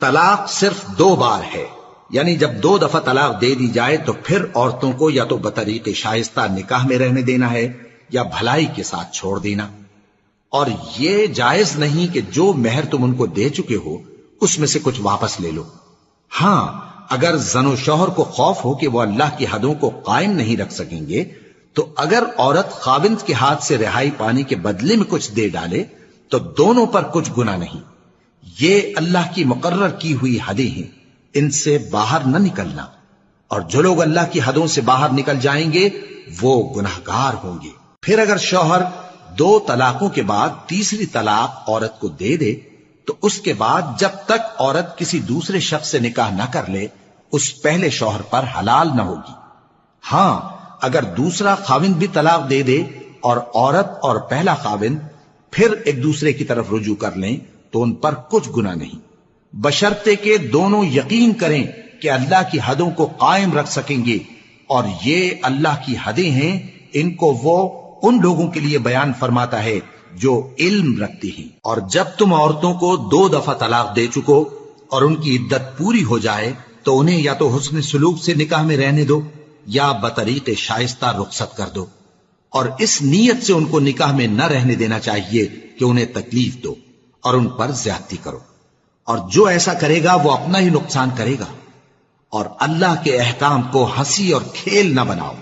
طلاق صرف 2 بار ہے، یعنی جب 2 دفعہ طلاق دے دی جائے تو پھر عورتوں کو یا تو بطریق شائستہ نکاح میں رہنے دینا ہے یا بھلائی کے ساتھ چھوڑ دینا۔ اور یہ جائز نہیں کہ جو مہر تم ان کو دے چکے ہو اس میں سے کچھ واپس لے لو۔ ہاں، اگر زن و شوہر کو خوف ہو کہ وہ اللہ کی حدوں کو قائم نہیں رکھ سکیں گے تو اگر عورت خاوند کے ہاتھ سے رہائی پانے کے بدلے میں کچھ دے ڈالے تو دونوں پر کچھ گناہ نہیں۔ یہ اللہ کی مقرر کی ہوئی حدیں ہیں، ان سے باہر نہ نکلنا، اور جو لوگ اللہ کی حدوں سے باہر نکل جائیں گے وہ گناہگار ہوں گے۔ پھر اگر شوہر 2 طلاقوں کے بعد تیسری طلاق عورت کو دے دے تو اس کے بعد جب تک عورت کسی دوسرے شخص سے نکاح نہ کر لے اس پہلے شوہر پر حلال نہ ہوگی۔ ہاں، اگر دوسرا خاوند بھی طلاق دے دے اور عورت اور پہلا خاوند پھر ایک دوسرے کی طرف رجوع کر لیں تو ان پر کچھ گناہ نہیں، بشرطے کہ دونوں یقین کریں کہ اللہ کی حدوں کو قائم رکھ سکیں گے، اور یہ اللہ کی حدیں ہیں، ان کو وہ ان لوگوں کے لیے بیان فرماتا ہے جو علم رکھتے ہیں۔ اور جب تم عورتوں کو 2 دفعہ طلاق دے چکو اور ان کی عدت پوری ہو جائے تو انہیں یا تو حسن سلوک سے نکاح میں رہنے دو یا بطریق شائستہ رخصت کر دو، اور اس نیت سے ان کو نکاح میں نہ رہنے دینا چاہیے کہ انہیں تکلیف دو اور ان پر زیادتی کرو، اور جو ایسا کرے گا وہ اپنا ہی نقصان کرے گا۔ اور اللہ کے احکام کو ہنسی اور کھیل نہ بناؤ،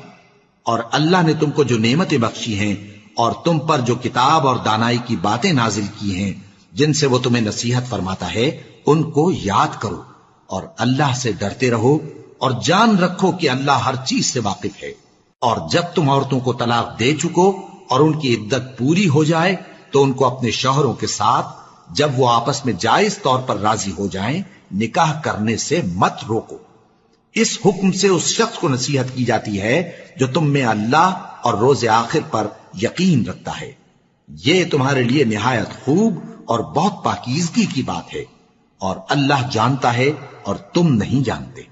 اور اللہ نے تم کو جو نعمتیں بخشی ہیں اور تم پر جو کتاب اور دانائی کی باتیں نازل کی ہیں جن سے وہ تمہیں نصیحت فرماتا ہے ان کو یاد کرو، اور اللہ سے ڈرتے رہو، اور جان رکھو کہ اللہ ہر چیز سے واقف ہے۔ اور جب تم عورتوں کو طلاق دے چکو اور ان کی عدت پوری ہو جائے تو ان کو اپنے شوہروں کے ساتھ جب وہ آپس میں جائز طور پر راضی ہو جائیں نکاح کرنے سے مت روکو۔ اس حکم سے اس شخص کو نصیحت کی جاتی ہے جو تم میں اللہ اور روز آخر پر یقین رکھتا ہے۔ یہ تمہارے لیے نہایت خوب اور بہت پاکیزگی کی بات ہے، اور اللہ جانتا ہے اور تم نہیں جانتے۔